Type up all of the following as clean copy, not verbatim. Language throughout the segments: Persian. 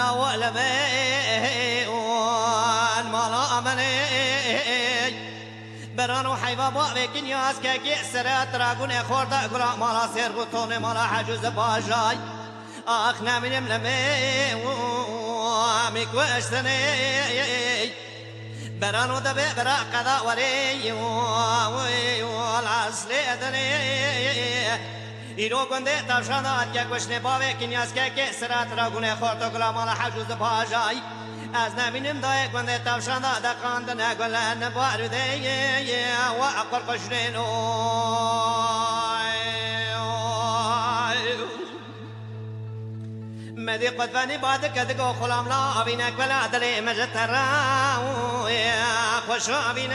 ملا ولمي والملا أمني برانو حيفا بابك نياز كي سرات راغون خورد غرا مالا سرغتون مالا حجوز باجاي اخنا من ملمي وامك واشتني برانو دبي برا قضا وري والعسل ادني ایرو گنده تاشانات که گوشنه باوه کنیاز که سرات راغون خورد غرا مالا حجوز باجاي از نبینم دای گنده تاشانا دکاند نگلن بارده و اقر قشرین مدی قدوانی باد کدگو خلام لا آبینک بلا دلی مجتر خوش آبینک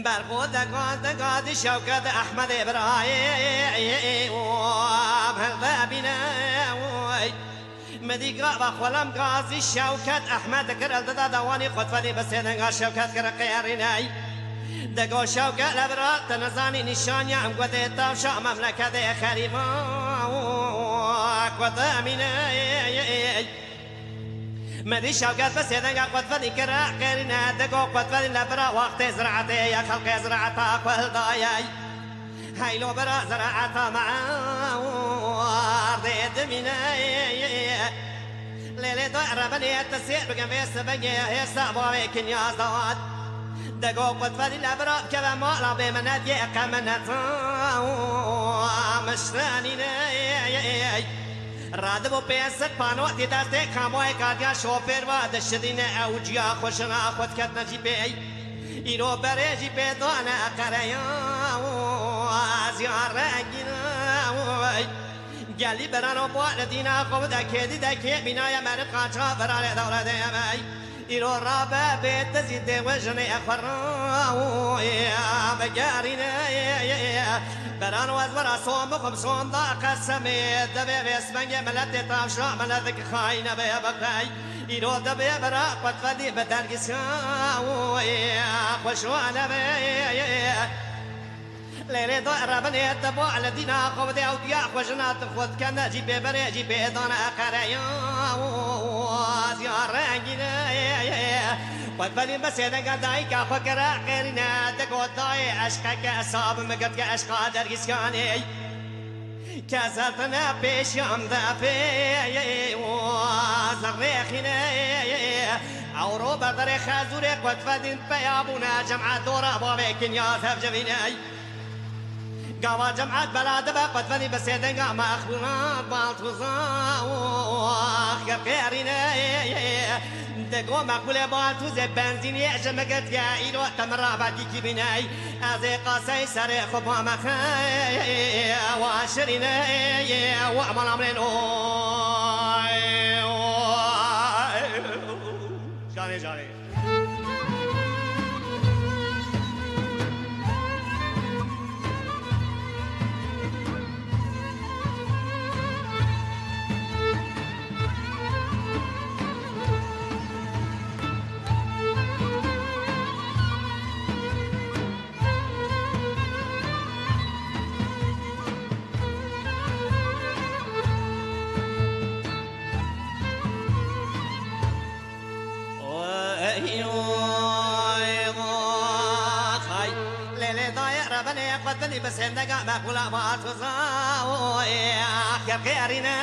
برخود دکاند شوکت احمد ابراهیم بهل بینک مديقا بخولم قاضي شوكت احمد كرل ددا دواني خطفني بسيدنگا شوكت كر قيريناي دگو شوكت لبرات تنزاني نشان يا ام قد تاوشا مملكه خريفا قد اميناي مدي شوكت بسيدنگا خطفني كر قيرينا دگو خطفني لبرا وقت زراعتي يا خلق زراعتا قل داياي هايلو برا زراعتا معاو رديد مناي ليلي دائرة بني تسير بقم في السبقية هي سابوي كنياز دوات دقو قد فدي الأبراب كذا مالا بمنات يقى منات مشراني ناي رادبو بيسك بانواتي دستي كاموي كاديا شوفير وادشدين اوجيا خوشنا خود كت نجيبي ایرو بريجي بيضانا اقريا زيار رنگينا گلی برانو بوال دینا خوب دکیدی دکی بینای مرد قاچا برای دولت یمی ایرو رابه بیت زید وجنی اخراو بگارینه برانو از برا صوم بخم صوم دا قسمی دبی بسمنگ ملت تافشا ملت خاینه بیا بقای ایرو دبی برا قد فدی بدرگساو خوشوانا بیا ليلي ضائرة بني تبوع على دينا قبضي أو ديا خوشنا تخوض كنا جيب بري جيب دانا أقريا زيار رنجينا قد بني بس يدنك دايك فكرة غيرنا تقود داي عشقك أصاب مقد عشقا درقسياني كسرتنا بيش يوم ذافي وزريخنا عورو بردر خازوري قد فدين بيابونا جمعة دورة بابي كنياز هفجبيني قاوا جمعات بلاد قد فني بسيدنقا ما اخبرنا بالتوزا واخر قيرنا دقو مقبولة بالتوزا بنزين يعجمكت يا إيلو تمرا باقي كبناي أزي قاسي سري خبا مخاي واشرنا وعمل عملين جاني جاني قدني بس عندك مقولة ما تزاوي يا غيرنا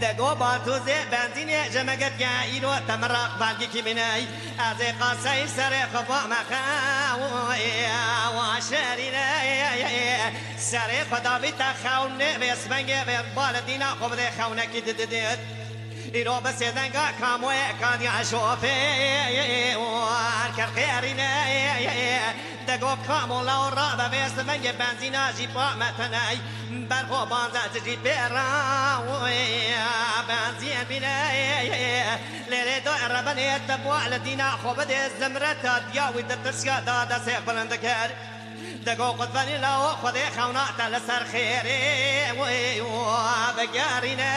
دقو باتوزي بنزين جمعت يا إيرو تمرق بالجي كمناي أزي قاسي سري خفا مخاوي وشارنا سري خدا بتخاوني بيسمنجي بالدينا خبري خونك دددد ایرو بسیدنگا کاموی کانی عشوفی وارکر خیرینه دگو کامولا و را بویست منگ بنزینا جیبا متنای برخو بانزا جیب راوی بنزین بینه لیلی دو عربانی تبوع لدینا خوب دی زمرت دیاوی دترسیا دادا سیق بلند کر دقو قدفني لو خذي خونات لسر خيري وبقارينا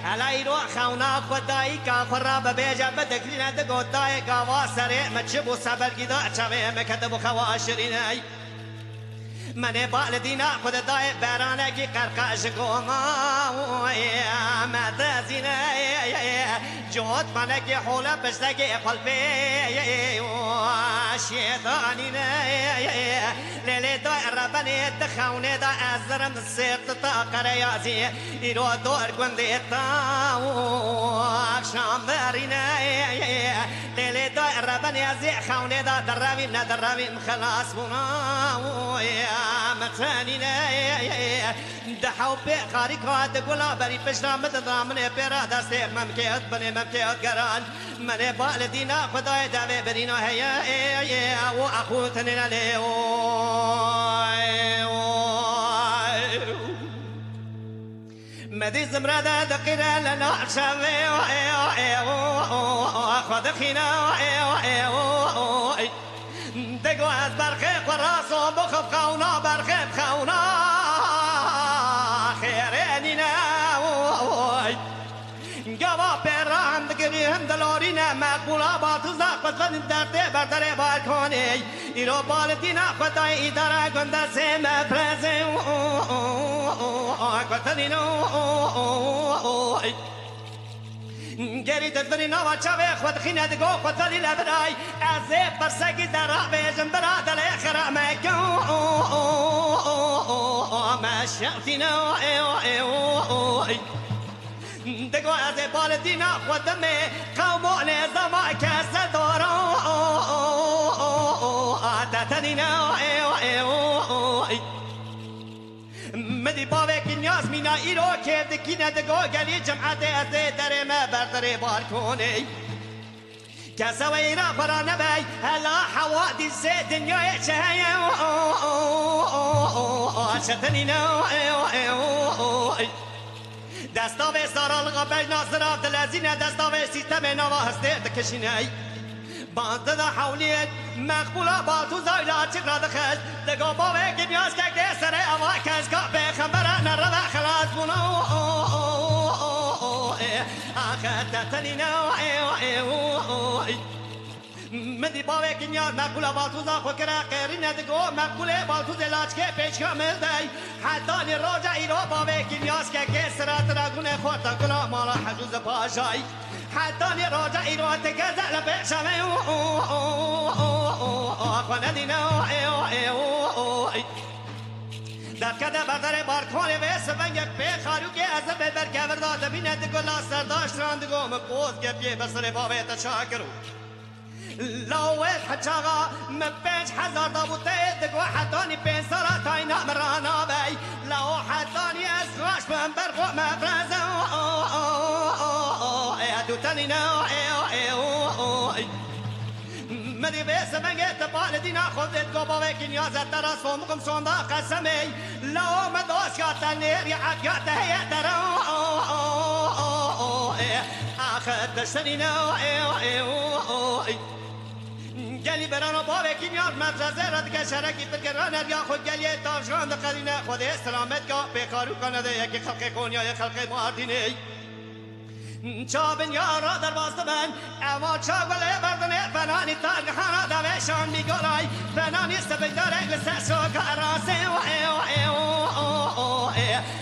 على يروح خونا خدايكا خراب بيجا بدك لنا دقو دايكا واسري ما تشبو سبر قدا شبه مكتبو خواشرينا من بالدینا خود دای برانه کی قرقاش گوما مدازینه جوت من کی حوله بشتگی قلبی شیطانینه لیلی دای ربنی دخونه دا ازرم سیرت تا قریازی ایرو دور گنده تا اکشام برینه لیلی دای ربنی ازی خونه دا درویم ندرویم خلاص بونا متانينا دحو بقاري كاد قلا بري بشنا متضامن بيرا دستي ممكيت بني ممكيت قران من بالدينا خداي دابي برينا هيا واخوتنا لي مدي زمرة دقينا لنا شامي خد خينا دقو از برخیب و راسو بخب خونا برخیب خونا خیرینی نوی گوا پیران دگری هم دلارینه مقبولا با تو زاقت ودین درده بردر بالکانی ایرو بالدینا خدای ایداره گنده سیم پرزی کتنینوی گری دلبری نوا چاوه خود خینه دگو خود دلی لبرای از برسگی در آبیجم برا دل خرامه گو مشیعتینا دگو از بالدینا خودمه قومون زما کس دارا عادتنینا مدی باوه که نیاز مینا ایرو کرد کی ندگو گلی جمعت از در ما بردر بار کنی کسا و ایرا برا نبی هلا حوادث دنیای چهی شتنی نو دستا و سارال غبش ناصراف دلزین دستا و سیستم نوا هسته دکشینی باند دا حولیت مقبولا با تو زایلا چقدر دخش دگو باوه که نیاز که سر اوا کس که بخبره نرده خلاص بونو آخر تتنی نو مدی باوه که نیاز مقبولا با تو زا خوکره قیری ندگو مقبوله با تو زلاج که پیش کامل دی حتی نی روژا ایرو باوه که نیاز که سرات را گونه خورتا کلا مالا حجوز پاشای حتی نی روژا ایرو تگزه لبشمه خواندینو در کده بردر بارکان و سفنگ پی خاروکی از ببر کوردا دبینه دگلا سرداشت راندگو مقوز گپیه بسر باوه تشاکرو لاوز حچاغا مبنج حزار دابوته دگو حتانی پین سارا تاینا مرانا بی لاو حتانی از غاش بمبرخو مفرزو دوتنی نو مدی بیس منگه بالدینا خودت گو باوه که نیازت در از فومکم سوندا قسمی لاو مدوش که تنیر یا عدیات هیه درو آخر دشتنی نو گلی برانو باوه که نیاز مفرزه را دگه شرکی فکرانر یا خود گلیه تافشان دقلینه خود سلامت که بخارو کنده یکی خلق کنیا یک خلق ماردینه چابن یارا در باست من اما چاگله بردنه فنانی ترگحانا دوشان میگلای فنانی سبگدار اگل سسو کاراسه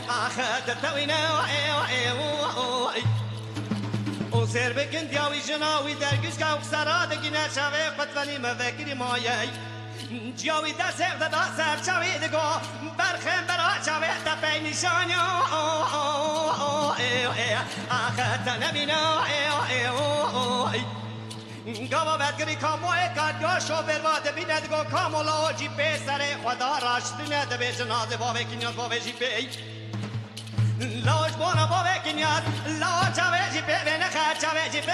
آخر دتوینه او سر بکن دیاوی جناوی درگیش که اکسرا دگی نشوه قطفنی مفکری مایه جاوی دست اقدا دا سر چاوی دگو برخم برا چاوی تپی نشانی آخر تنبینو گاوا بدگری کاموی کدگا شو برواده بینه دگو کامولا جی پی سر خدا راشتینه دبی جنازه باوی کنیاز باوی جی پی لاش بونا باوی کنیاز لا چاوی جی پی بینه خد چاوی جی پی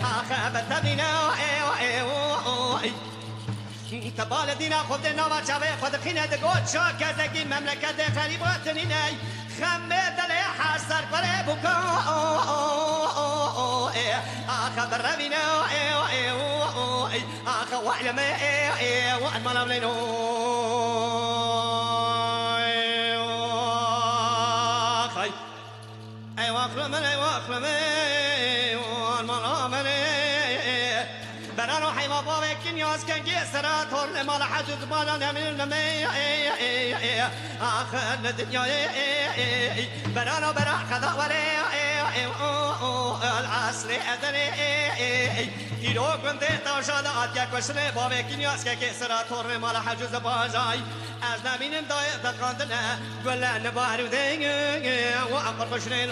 آخر بتبینو تبال دینا خود نوا چاوه خود خینه دگو چا کزگی مملکت خریبات نینه خمه دل هر سر پره بکو آخه برمینه آخه وعلمه وعن ملاملینو ای واخلمه وعن ملاملینو برانو حیما باوی کنیاز کنگی سرا تور مال حجز بالا نمین نمی آخر الدنیا برانو برا خدا ولی العصر ادنی ایرو کنده تاشاد آتیا کشنه باوی کنیاز کنگی سرا تور مال حجز باجای از نمینم دای دقاندنه گل نبارو دیگه و اقر کشنه